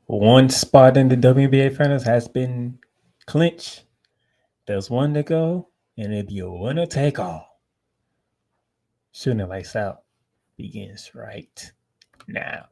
One spot in the WNBA finals has been clinched. There's one to go, and it'll be a winner take all. Shooting lights out begins right now.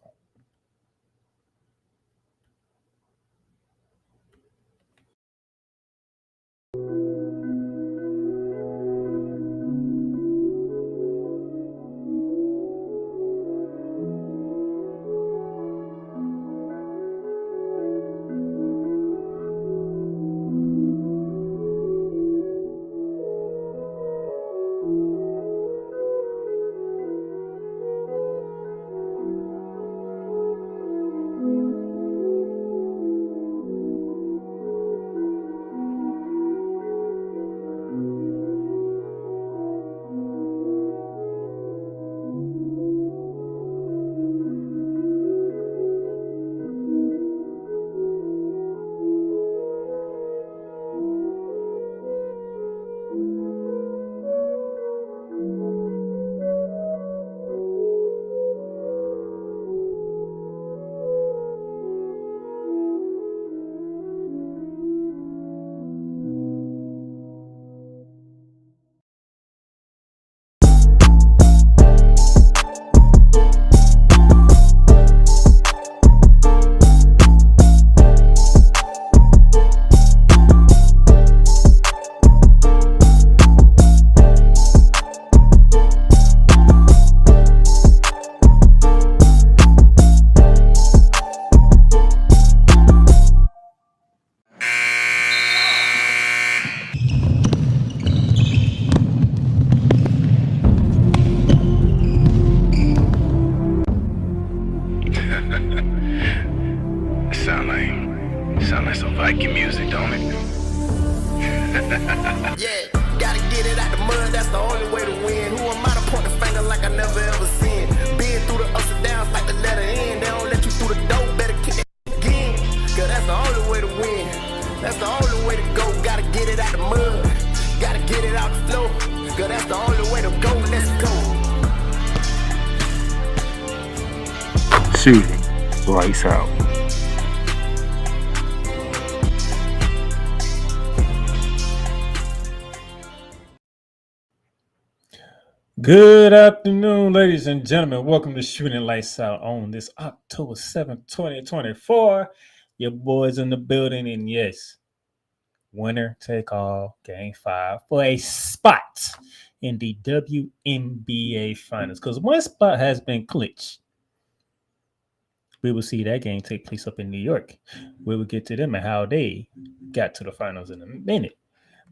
Sound like some Viking music, don't it? Yeah, gotta get it out the mud, that's the only way to win. Who am I to point the finger like I never ever seen? Been through the ups and downs like the letter N. They don't let you through the door, better kick it again. Cause that's the only way to win. That's the only way to go. Gotta get it out the mud, gotta get it out the flow. Cause that's the only way to go, let's go. Shooting lights out. Good afternoon, ladies and gentlemen. Welcome to Shooting Lights Out on this October 7th, 2024. Your boys in the building, and yes, winner take all game 5 for a spot in the WNBA finals. Because one spot has been clinched. We will see that game take place up in New York. We will get to them and how they got to the finals in a minute.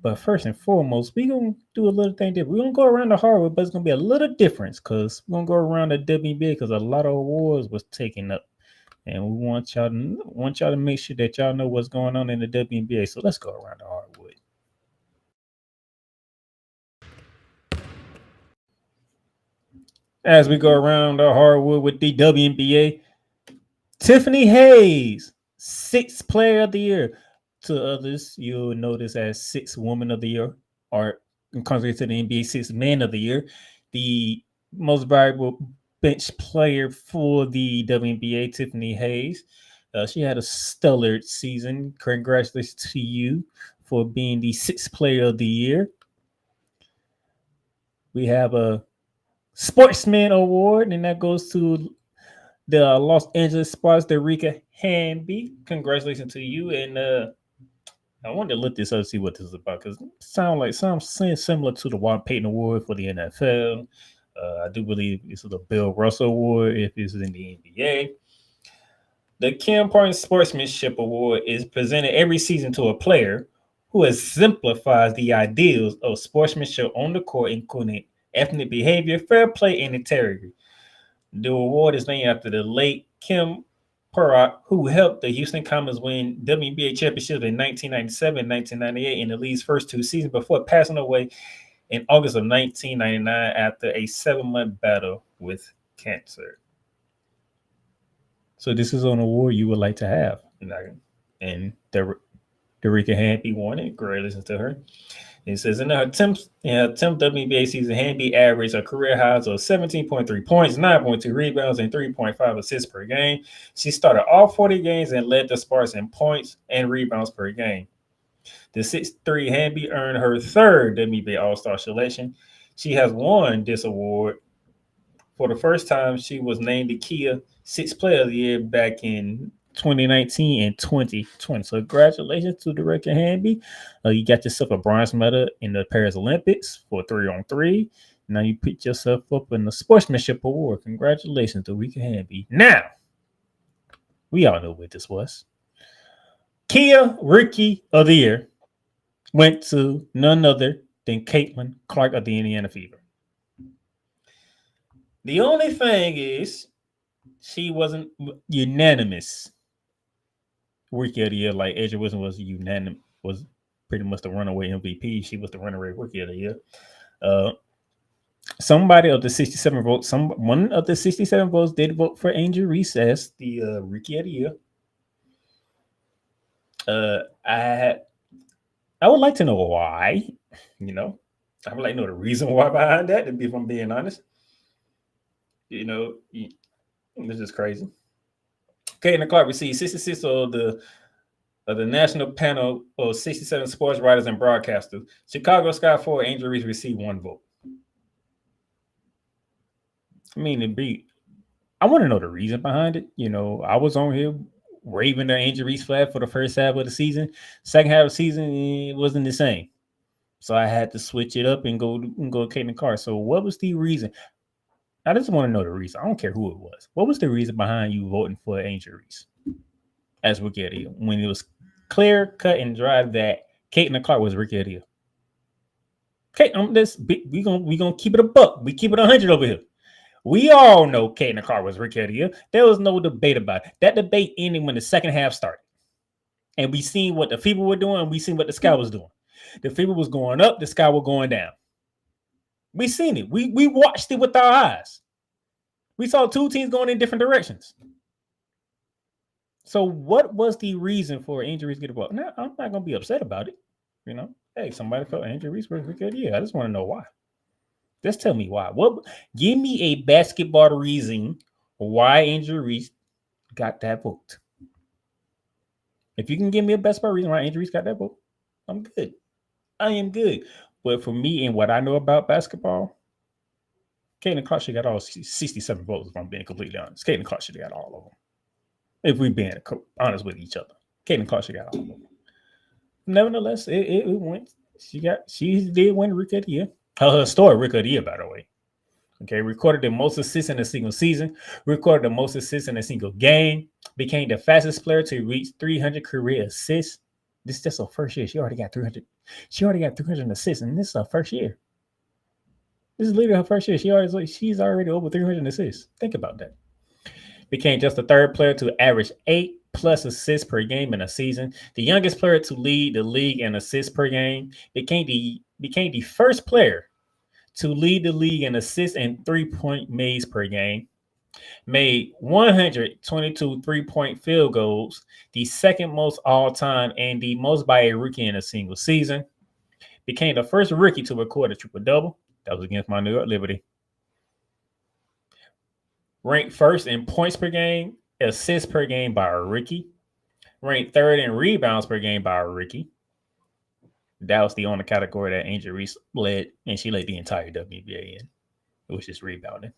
But first and foremost, we're going to do a little thing different. We're going to go around the hardwood, but it's going to be a little difference because we're going to go around the WNBA because a lot of awards was taken up. And we want y'all to make sure that y'all know what's going on in the WNBA. So let's go around the hardwood. As we go around the hardwood with the WNBA, Tiffany Hayes, 6th player of the year. To others, you'll know this as 6th woman of the year, or in contrary to the NBA, 6th man of the year. The most valuable bench player for the WNBA, Tiffany Hayes. She had a stellar season. Congratulations to you for being the 6th player of the year. We have a Sportsman Award, and that goes to the Los Angeles Sparks, Derica Hamby. Congratulations to you. And I wanted to look this up to see what this is about because it sounds like something similar to the Walt Payton Award for the NFL. I do believe this is the Bill Russell Award if it's in the NBA. The Kim Parton Sportsmanship Award is presented every season to a player who exemplifies the ideals of sportsmanship on the court, including ethnic behavior, fair play, and integrity. The award is named after the late Kim Parrott, who helped the Houston Comets win WNBA championships in 1997 and 1998 in the league's first 2 seasons before passing away in August of 1999 after a 7-month battle with cancer. So this is an award you would like to have. And Derica Hamby won it. Great, listen to her. It says in her 10th WNBA season, Hamby averaged a career highs of 17.3 points, 9.2 rebounds, and 3.5 assists per game. She started all 40 games and led the Sparks in points and rebounds per game. The 6'3" Hamby earned her third WNBA All-Star selection. She has won this award. For the first time, she was named the Kia Sixth Player of the Year back in 2019 and 2020. So congratulations to Director Hamby. You got yourself a bronze medal in the Paris Olympics for 3-on-3. Now you picked yourself up in the Sportsmanship Award. Congratulations to Rika Hamby. Now, we all know what this was. Kia Rookie of the Year went to none other than Caitlin Clark of the Indiana Fever. The only thing is, she wasn't unanimous Rookie of the Year. Like Asia Wilson was pretty much the runaway MVP. She was the runaway Rookie of the Year. Somebody of the 67 votes, one of the 67 votes did vote for Angel Reese as the Rookie of the Year. I would like to know why. I would like to know the reason why behind that. If I'm being honest. This is crazy. Caitlin Clark received 66 of the national panel of 67 sports writers and broadcasters. Chicago Sky 4 Angel Reese received 1 vote. I want to know the reason behind it. I was on here waving the Angel Reese flag for the first half of the season. Second half of the season, it wasn't the same. So I had to switch it up and go Caitlin Clark. So what was the reason? I just want to know the reason. I don't care who it was. What was the reason behind you voting for Angel Reese as Rookie of the Year when it was clear, cut, and dry that Caitlin Clark was Rookie of the Year? Okay, we gonna keep it a buck. We keep it 100 over here. We all know Caitlin Clark was Rookie of the Year. There was no debate about it. That debate ended when the second half started, and we seen what the Fever were doing, and we seen what the Sky was doing. The Fever was going up, the Sky was going down. We seen it. We watched it with our eyes. We saw two teams going in different directions. So what was the reason for Angel Reese getting involved? Now, I'm not going to be upset about it. Hey, somebody felt Angel Reese was good. Yeah, I just want to know why. Just tell me why. Give me a basketball reason why Angel Reese got that vote. If you can give me a basketball reason why Angel Reese got that vote, I'm good. I am good. But for me and what I know about basketball, Caitlin Clark should have got all 67 votes, if I'm being completely honest. Caitlin Clark should have got all of them. If we're being honest with each other. Caitlin Clark should have got all of them. Nevertheless, it went. She did win Rookie of the Year. Her historic Rookie of the Year, by the way. Okay, recorded the most assists in a single season, recorded the most assists in a single game, became the fastest player to reach 300 career assists. This is just her first year. She already got 300. She already got 300 assists, and this is her first year. This is literally her first year. She's already over 300 assists. Think about that. Became just the third player to average 8+ assists per game in a season. The youngest player to lead the league in assists per game. Became the first player to lead the league in assists and 3-point makes per game. Made 122 3-point field goals, the second most all-time and the most by a rookie in a single season. Became the first rookie to record a triple-double. That was against my New York Liberty. Ranked first in points per game, assists per game by a rookie. Ranked third in rebounds per game by a rookie. That was the only category that Angel Reese led, and she led the entire WNBA in. It was just rebounding.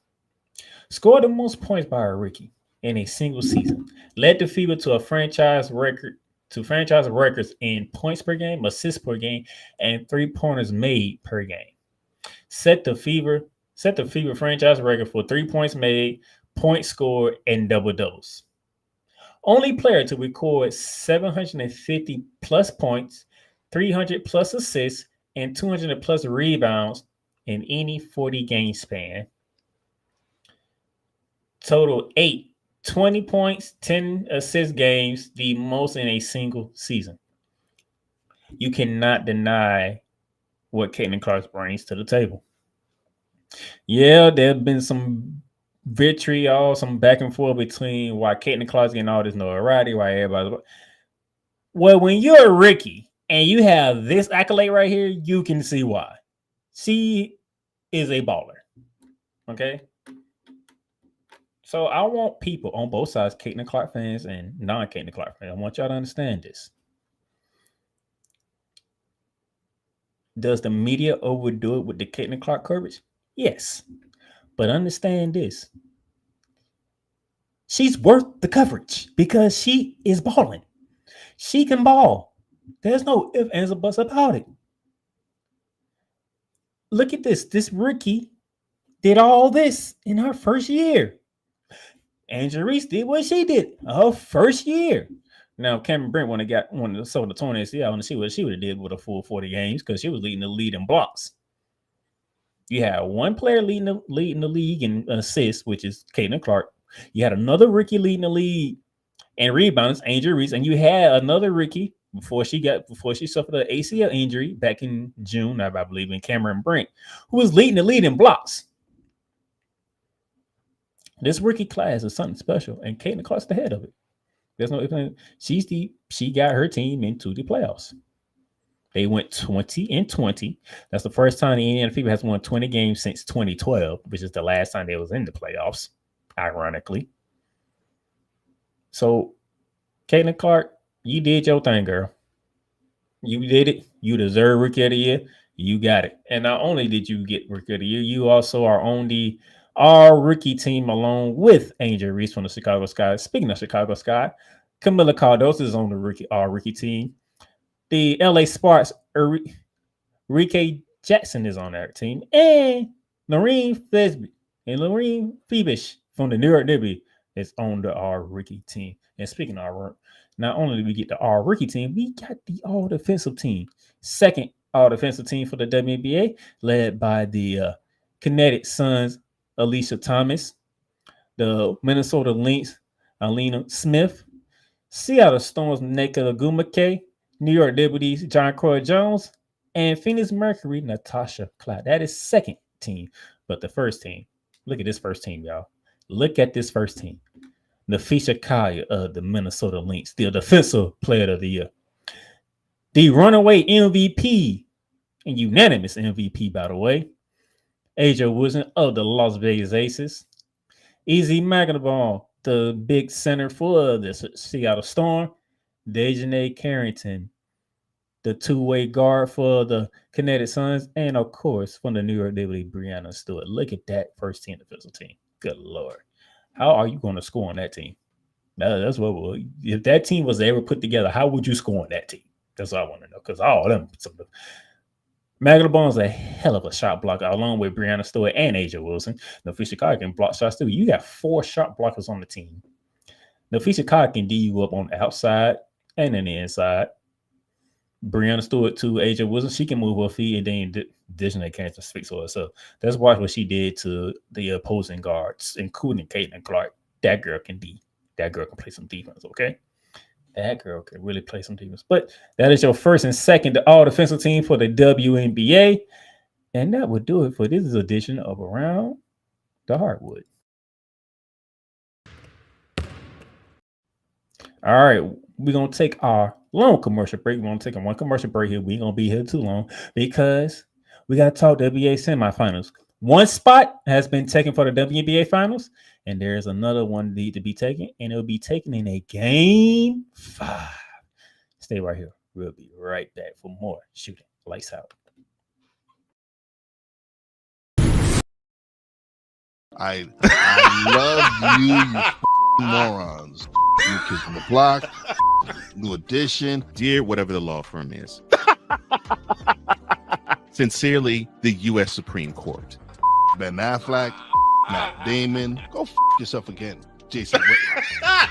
Scored the most points by a rookie in a single season. Led the Fever to franchise records in points per game, assists per game, and 3-pointers made per game. Set the Fever franchise record for 3 points made, points scored, and double-doubles. Only player to record 750 plus points, 300 plus assists, and 200 plus rebounds in any 40-game span. Total 8, 20 points, 10 assist games, the most in a single season. You cannot deny what Caitlin Clark brings to the table. Yeah, there have been some vitriol, some back and forth between why Caitlin Clark's getting all this notoriety, why everybody. Well, when you're a rookie and you have this accolade right here, you can see why. She is a baller. Okay. So I want people on both sides, Caitlin Clark fans and non-Caitlin Clark fans. I want y'all to understand this. Does the media overdo it with the Caitlin Clark coverage? Yes. But understand this. She's worth the coverage because she is balling. She can ball. There's no ifs, ands, or buts about it. Look at this. This rookie did all this in her first year. Angel Reese did what she did her first year. Now, Cameron Brent wanted to sold the 20s. Yeah, I want to see what she would have did with a full 40 games because she was leading the lead in blocks. You had one player leading the league in assists, which is Caitlin Clark. You had another rookie leading the league in rebounds, Angel Reese, and you had another rookie before she suffered an ACL injury back in June, I believe, in Cameron Brent, who was leading the lead in blocks. This rookie class is something special, and Caitlin Clark's the head of it. There's no she got her team into the playoffs. They went 20-20. That's the first time the Indiana Fever has won 20 games since 2012, which is the last time they was in the playoffs, ironically. So, Caitlin Clark, you did your thing, girl. You did it. You deserve Rookie of the Year. You got it. And not only did you get Rookie of the Year, you also are on the all-rookie team along with Angel Reese from the Chicago Sky. Speaking of Chicago Sky, Camila Cardoso is on the all-rookie team. The LA Sparks, Rike Jackson is on that team. And Lorene Fibish from the New York Liberty is on the all-rookie team. And speaking of our, not only did we get the all-rookie team, we got the all-defensive team. Second all-defensive team for the WNBA, led by the Connecticut Sun's Alicia Thomas, the Minnesota Lynx, Alina Smith, Seattle Storm's Nneka Ogwumike, New York Liberties, John Croy Jones, and Phoenix Mercury, Natasha Cloud. That is second team. But the first team, look at this first team, y'all. Look at this first team. Nafisha Kaya of the Minnesota Lynx, the defensive player of the year. The runaway MVP and unanimous MVP, by the way, Asia Wilson of the Las Vegas Aces. Easy Magnaball, the big center for the Seattle Storm. Dejanay Carrington, the two-way guard for the Connecticut Suns. And, of course, from the New York Liberty, Brianna Stewart. Look at that first-team defensive team. Good Lord. How are you going to score on that team? That's what if that team was ever put together, how would you score on that team? That's all I want to know. Because all of them, Maglabon's a hell of a shot blocker, along with Brianna Stewart and Asia Wilson. Nafisha Kaya can block shots too. You got 4 shot blockers on the team. Nafisha Kaya can D you up on the outside and in the inside. Brianna Stewart to Asia Wilson, she can move her feet, and then Dejanay Carrington speaks for herself. That's what she did to the opposing guards, including Caitlin Clark. That girl can play some defense, okay? That girl can really play some defense. But that is your first and second all-defensive team for the WNBA. And that would do it for this edition of Around the Hardwood. All right, we're going to take our long commercial break. We're going to take one commercial break here. We ain't going to be here too long because we got to talk WNBA semifinals. One spot has been taken for the WNBA finals, and there's another one need to be taken, and it'll be taken in a game 5. Stay right here. We'll be right back for more shooting. Lights out. I love you morons. New Kids on the Block, New Edition, dear whatever the law firm is. Sincerely, the U.S. Supreme Court. Ben Affleck, Matt Damon, go yourself again, Jason Whitlock.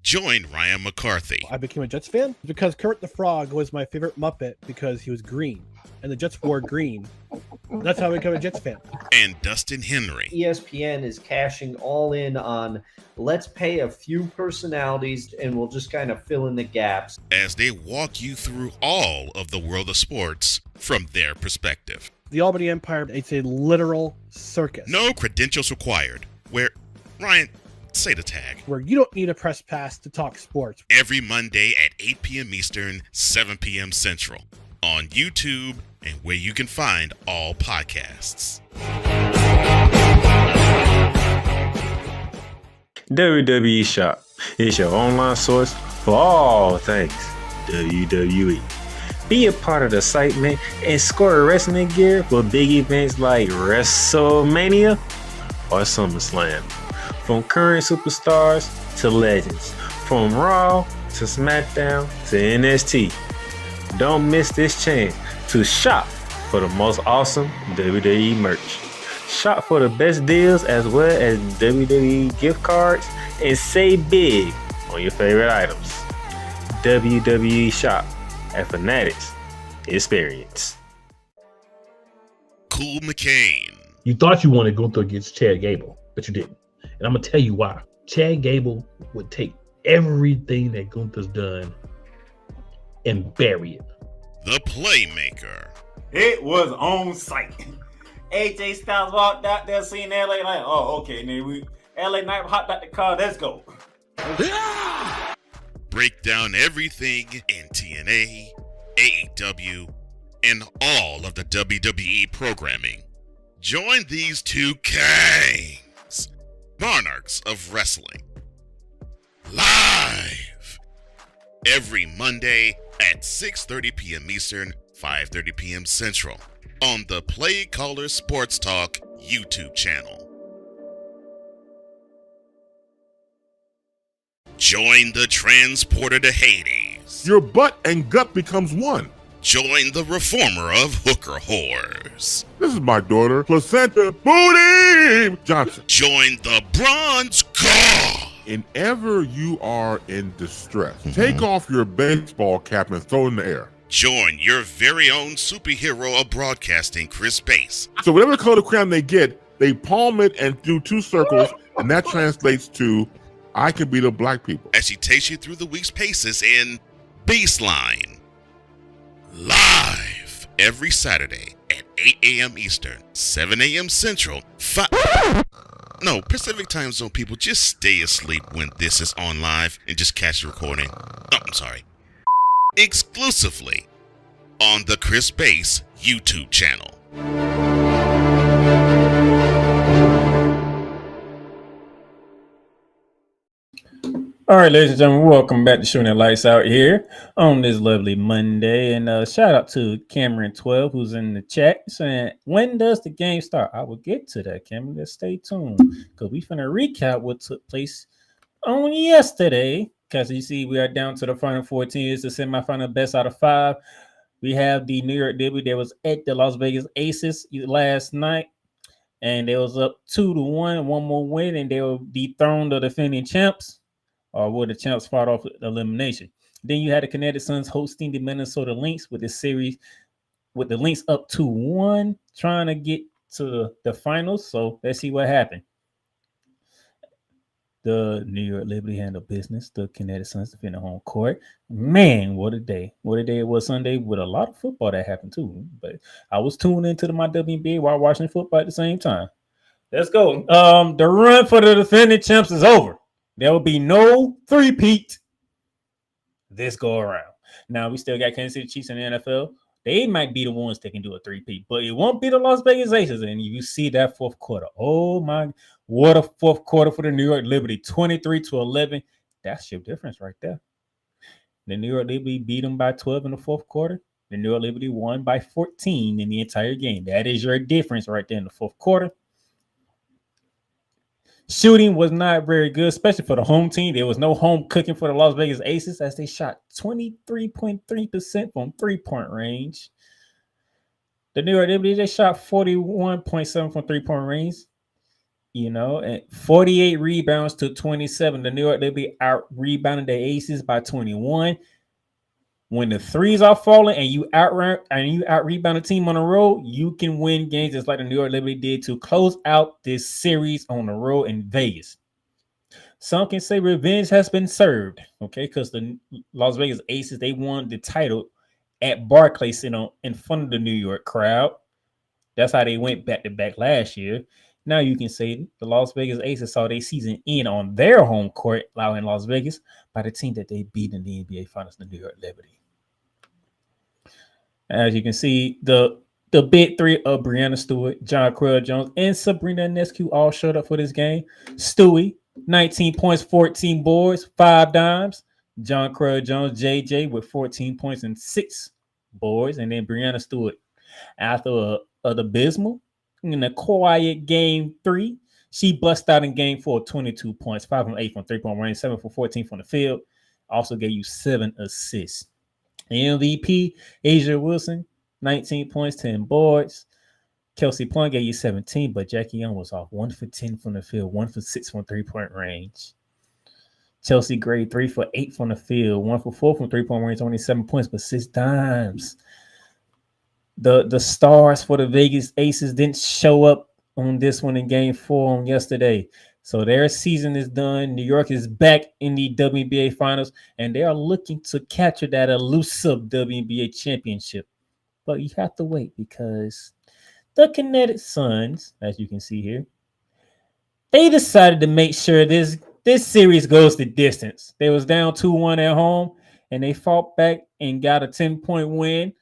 Join Ryan McCarthy. I became a Jets fan because Kermit the Frog was my favorite Muppet because he was green, and the Jets wore green. That's how I became a Jets fan. and Dustin Henry. ESPN is cashing all in on let's pay a few personalities and we'll just kind of fill in the gaps as they walk you through all of the world of sports from their perspective. The Albany Empire, it's a literal circus. No credentials required. Where, Ryan, say the tag. Where you don't need a press pass to talk sports. Every Monday at 8 p.m. Eastern, 7 p.m. Central. On YouTube and where you can find all podcasts. WWE Shop is your online source for all things WWE. Be a part of the excitement and score wrestling gear for big events like WrestleMania or SummerSlam. From current superstars to legends, from Raw to SmackDown to NXT. Don't miss this chance to shop for the most awesome WWE merch. Shop for the best deals as well as WWE gift cards and save big on your favorite items. WWE Shop at Fanatics Experience. Cool McCain. You thought you wanted Gunther against Chad Gable, but you didn't. And I'm going to tell you why. Chad Gable would take everything that Gunther's done and bury it. The Playmaker. It was on site. AJ Styles walked out there seeing LA Knight. Oh, okay. And then LA Knight hopped out the car. Let's go. Break down everything in TNA, AEW, and all of the WWE programming. Join these two kings, monarchs of wrestling, live every Monday at 6:30 p.m. Eastern, 5:30 p.m. Central on the Play Caller Sports Talk YouTube channel. Join the transporter to Hades. Your butt and gut becomes one. Join the reformer of hooker whores. This is my daughter, Placenta Booty Johnson. Join the bronze god. Whenever you are in distress, take off your baseball cap and throw it in the air. Join your very own superhero of broadcasting, Chris Bass. So whatever color crayon they get, they palm it and do two circles, and that translates to, I can be the black people. As she takes you through the week's paces in Baseline. Live every Saturday at 8 a.m. Eastern, 7 a.m. Central, Pacific time zone people, just stay asleep when this is on live and just catch the recording. Exclusively on the Chris Bass YouTube channel. All right, ladies and gentlemen, welcome back to Shooting the Lights Out here on this lovely Monday. And shout out to Cameron12, who's in the chat saying, when does the game start? I will get to that, Cameron. Let's stay tuned because we finna recap what took place on yesterday. Because you see, we are down to the final 14. It's the semifinal best out of 5. We have the New York Liberty that was at the Las Vegas Aces last night. And they was up 2-1, one more win, and they were dethroned the defending champs. Or where the champs fought off elimination. Then you had the Connecticut Suns hosting the Minnesota Lynx with the series, with the Lynx up 2-1, trying to get to the finals. So let's see what happened. The New York Liberty handled business. The Connecticut Suns defended home court. Man, what a day. What a day it was Sunday with a lot of football that happened too. But I was tuned into my WNBA while watching football at the same time. Let's go. The run for the defending champs is over. There will be no three-peat this go around. Now, we still got Kansas City Chiefs in the NFL. They might be the ones that can do a three-peat, but it won't be the Las Vegas Aces. And you see that fourth quarter. Oh, my. What a fourth quarter for the New York Liberty. 23-11. That's your difference right there. The New York Liberty beat them by 12 in the fourth quarter. The New York Liberty won by 14 in the entire game. That is your difference right there in the fourth quarter. Shooting was not very good, especially for the home team. There was no home cooking for the Las Vegas Aces as they shot 23.3% from three-point range. The New York Liberty, they shot 41.7% from three-point range. And 48 rebounds to 27. The New York Liberty out-rebounded the Aces by 21. when the threes are falling and you out rebound a team on the road, you can win games just like the New York Liberty did to close out this series on the road in Vegas. Some can say revenge has been served, okay, because the Las Vegas Aces, they won the title at Barclays in front of the New York crowd. That's how they went back to back last year. Now you can say the Las Vegas Aces saw their season end on their home court, out in Las Vegas, by the team that they beat in the NBA Finals, the New York Liberty. As you can see, the big three of Breanna Stewart, John Crowell Jones, and Sabrina Ionescu all showed up for this game. Stewie, 19 points, 14 boards, 5 dimes. John Crowell Jones, JJ, with 14 points and 6 boards. And then Breanna Stewart, after an abysmal in a quiet game 3, she bust out in game 4, 22 points, 5 from 8 from 3-point range, 7 from 14 from the field. Also gave you 7 assists. MVP, Asia Wilson, 19 points, 10 boards. Kelsey Plum gave you 17, but Jackie Young was off 1 for 10 from the field, 1 for 6 from 3-point range. Chelsea Gray, 3 for 8 from the field, 1 for 4 from 3-point range, only 7 points, but 6 dimes. The stars for the Vegas Aces didn't show up on this one in game 4 on yesterday. So their season is done. New York is back in the WNBA Finals, and they are looking to capture that elusive WNBA championship. But you have to wait because the Connecticut Suns, as you can see here, they decided to make sure this series goes the distance. They was down 2-1 at home, and they fought back and got a 10-point win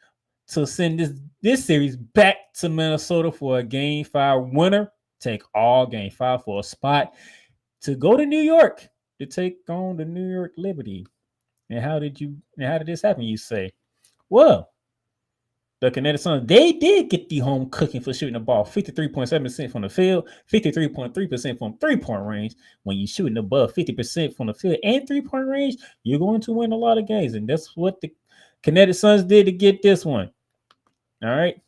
to send this series back to Minnesota for a Game 5 winner. Take all Game 5 for a spot to go to New York to take on the New York Liberty. And how did this happen, you say? Well, the Connecticut Sun, they did get the home cooking for shooting the ball. 53.7% from the field, 53.3% from 3-point range. When you're shooting above 50% from the field and 3-point range, you're going to win a lot of games. And that's what the Connecticut Suns did to get this one. All right.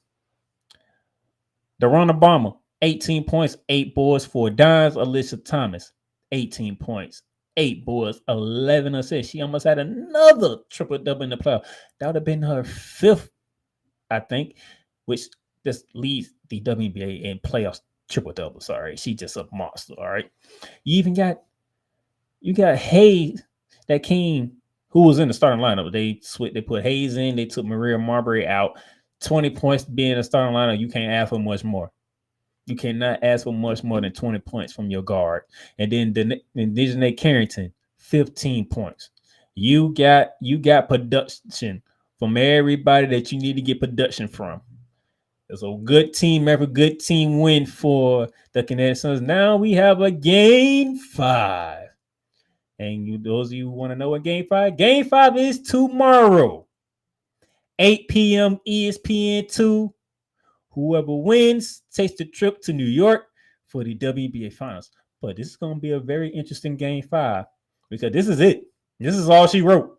Deron Obama, 18 points, 8 boards, 4 dimes. Alicia Thomas, 18 points, 8 boards, 11 assists. She almost had another triple-double in the playoff. That would have been her 5th, I think, which just leads the WNBA in playoffs triple-double. Sorry, she just a monster, all right? You got Hayes that came, who was in the starting lineup. They put Hayes in. They took Maria Marbury out. 20 points being a starting lineup, you can't ask for much more. You cannot ask for much more than 20 points from your guard. And then Dejanay Carrington, 15 points. You got production from everybody that you need to get production from. It's a good team, every good team win for the Connecticut Suns. Now we have a Game 5. And those of you who want to know what Game 5? Game 5 is tomorrow. 8 p.m. ESPN2. Whoever wins takes the trip to New York for the WNBA Finals. But this is going to be a very interesting Game 5 because this is it. This is all she wrote.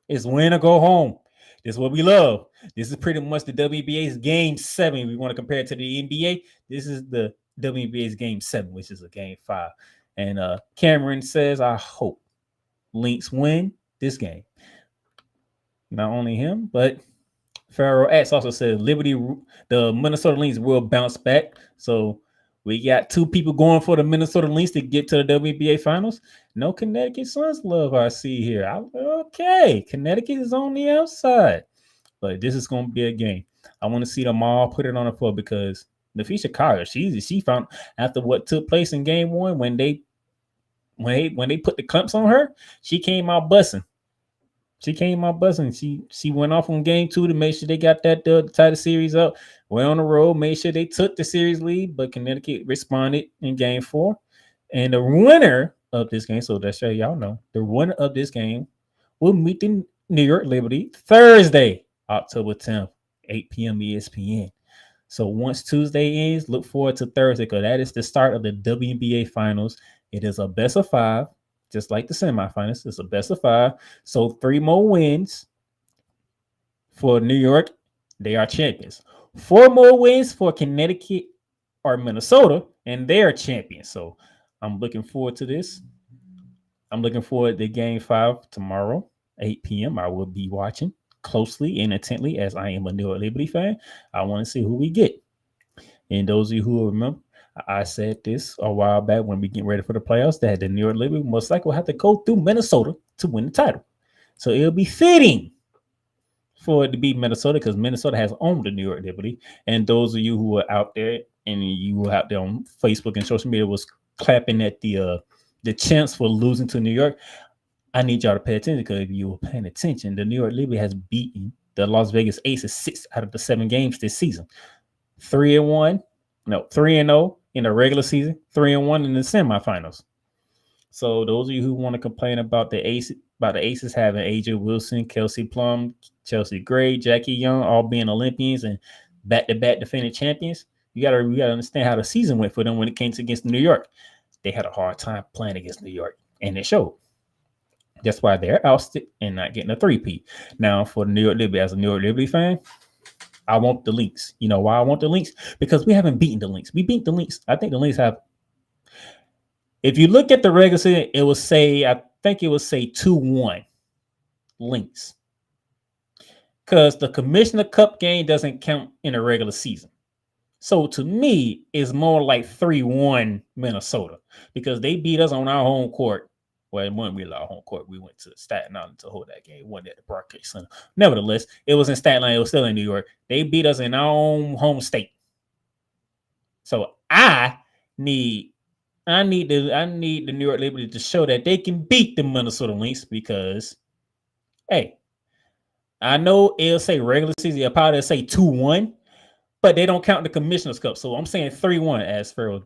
It's win or go home. This is what we love. This is pretty much the WNBA's Game 7. We want to compare it to the NBA. This is the WNBA's Game 7, which is a Game 5. And Cameron says, I hope Lynx win this game. Not only him, but Pharaoh X also said the Minnesota Lynx will bounce back. So we got 2 people going for the Minnesota Lynx to get to the WNBA Finals. No Connecticut Suns love I see here. Okay, Connecticut is on the outside. But this is going to be a game. I want to see them all put it on the floor because Nafisha Carter, she found after what took place in Game 1 when they put the clamps on her, she came out busting. She went off on Game 2 to make sure they got that tie the series up. Went on the road, made sure they took the series lead, but Connecticut responded in Game 4. And the winner of this game, so that's how y'all know, the winner of this game will meet the New York Liberty Thursday, October 10th, 8 p.m. ESPN. So once Tuesday ends, look forward to Thursday because that is the start of the WNBA Finals. It is a best of 5. Just like the semifinals, it's a best of 5. So 3 more wins for New York, they are champions. 4 more wins for Connecticut or Minnesota, and they are champions. So I'm looking forward to this. I'm looking forward to Game 5 tomorrow. 8 p.m. I will be watching closely and intently as I am a New York Liberty fan. I want to see who we get. And those of you who remember, I said this a while back when we get ready for the playoffs that the New York Liberty most likely will have to go through Minnesota to win the title. So it'll be fitting for it to be Minnesota because Minnesota has owned the New York Liberty. And those of you who are out there and you were out there on Facebook and social media was clapping at the chance for losing to New York, I need y'all to pay attention because if you were paying attention, the New York Liberty has beaten the Las Vegas Aces 6 out of the 7 games this season. 3-0 in the regular season, 3-1 in the semifinals. So those of you who want to complain about the Aces having AJ Wilson, Kelsey Plum, Chelsea Gray, Jackie Young, all being Olympians and back-to-back defending champions, you gotta understand how the season went for them when it came against New York. They had a hard time playing against New York, and it showed. That's why they're ousted and not getting a three-peat. Now, for the New York Liberty, as a New York Liberty fan, I want the Lynx. You know why I want the Lynx? Because we haven't beaten the Lynx. We beat the Lynx. I think the Lynx have. If you look at the regular season, it will say 2-1 Lynx. Because the Commissioner Cup game doesn't count in a regular season. So to me, it's more like 3-1 Minnesota because they beat us on our home court. Well, it wasn't really our home court. We went to Staten Island to hold that game. It wasn't at the Barclays Center. Nevertheless, it was in Staten Island. It was still in New York. They beat us in our own home state. So I need the New York Liberty to show that they can beat the Minnesota Lynx because, hey, I know it'll say regular season. It'll probably say 2-1, but they don't count the Commissioner's Cup. So I'm saying 3-1 as Farrell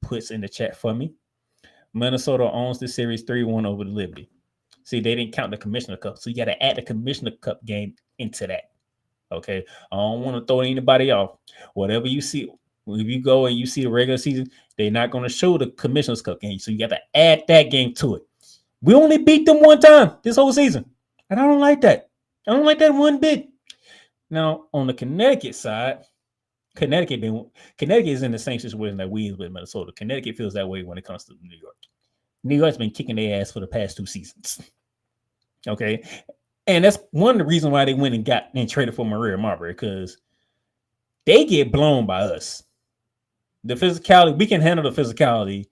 puts in the chat for me. Minnesota owns the series 3-1 over the Liberty. See, they didn't count the Commissioner Cup, so you got to add the Commissioner Cup game into that. Okay, I don't want to throw anybody off. Whatever you see, if you go and you see the regular season, they're not going to show the Commissioner's Cup game, so you got to add that game to it. We only beat them one time this whole season, and I don't like that. I don't like that one bit. Now, on the Connecticut side, Connecticut is in the same situation that we is with Minnesota. Connecticut feels that way when it comes to New York. New York's been kicking their ass for the past 2 seasons. Okay. And that's one of the reasons why they went and got and traded for Maria Marbury, because they get blown by us. The physicality, we can handle the physicality.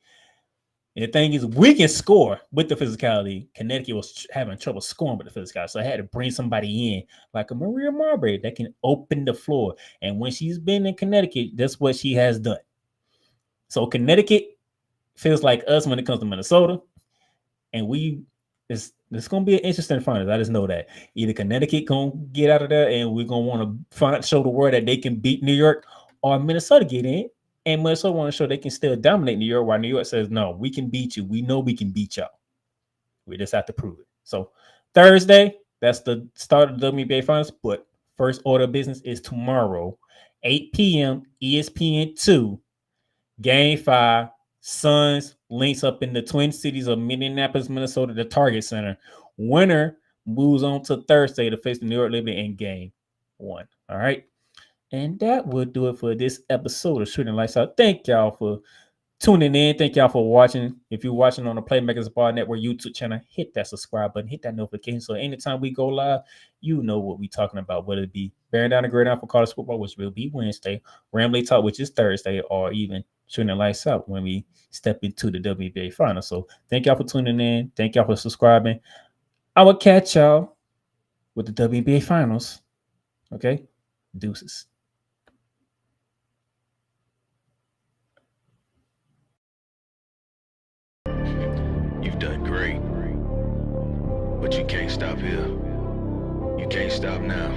And the thing is, we can score with the physicality. Connecticut was having trouble scoring with the physicality. So I had to bring somebody in like a Maria Marbury that can open the floor. And when she's been in Connecticut, that's what she has done. So Connecticut feels like us when it comes to Minnesota. And it's going to be an interesting finals. I just know that. Either Connecticut going to get out of there and we're going to want to show the world that they can beat New York, or Minnesota get in. And Minnesota want to show they can still dominate New York, while New York says, no, we can beat you. We know we can beat y'all. We just have to prove it. So Thursday, that's the start of the WNBA Finals. But first order of business is tomorrow, 8 p.m. ESPN 2, Game 5, Suns links up in the Twin Cities of Minneapolis, Minnesota, the Target Center. Winner moves on to Thursday to face the New York Liberty in Game 1. All right. And that will do it for this episode of Shooting Lights Out. Thank y'all for tuning in. Thank y'all for watching. If you're watching on the Playmakers Bar Network YouTube channel, hit that subscribe button, hit that notification. So anytime we go live, you know what we're talking about, whether it be bearing down the gridiron for college football, which will be Wednesday, Rambley Talk, which is Thursday, or even Shooting Lights Out when we step into the WNBA Finals. So thank y'all for tuning in. Thank y'all for subscribing. I will catch y'all with the WNBA Finals. Okay? Deuces. You've done great, but you can't stop here. You can't stop now.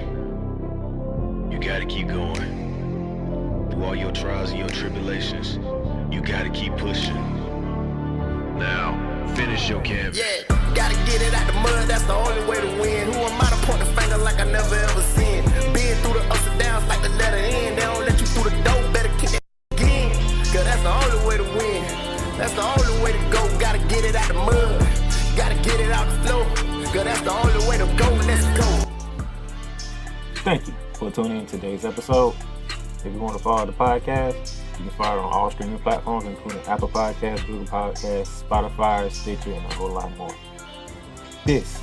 You gotta keep going. Through all your trials and your tribulations, you gotta keep pushing. Now, finish your canvas. Yeah, gotta get it out the mud, that's the only way to win. Who am I to point the finger like I never ever seen? Been through the ups and downs like the letter N. They don't let you through the door, better kick that again. Cause that's the only way to win. That's the only way to go. Gotta get it out the mud. Gotta get it out the floor. Cause that's the only way to go. Let's go. Thank you for tuning in to today's episode. If you want to follow the podcast, you can follow it on all streaming platforms, including Apple Podcasts, Google Podcasts, Spotify, Stitcher, and a whole lot more. This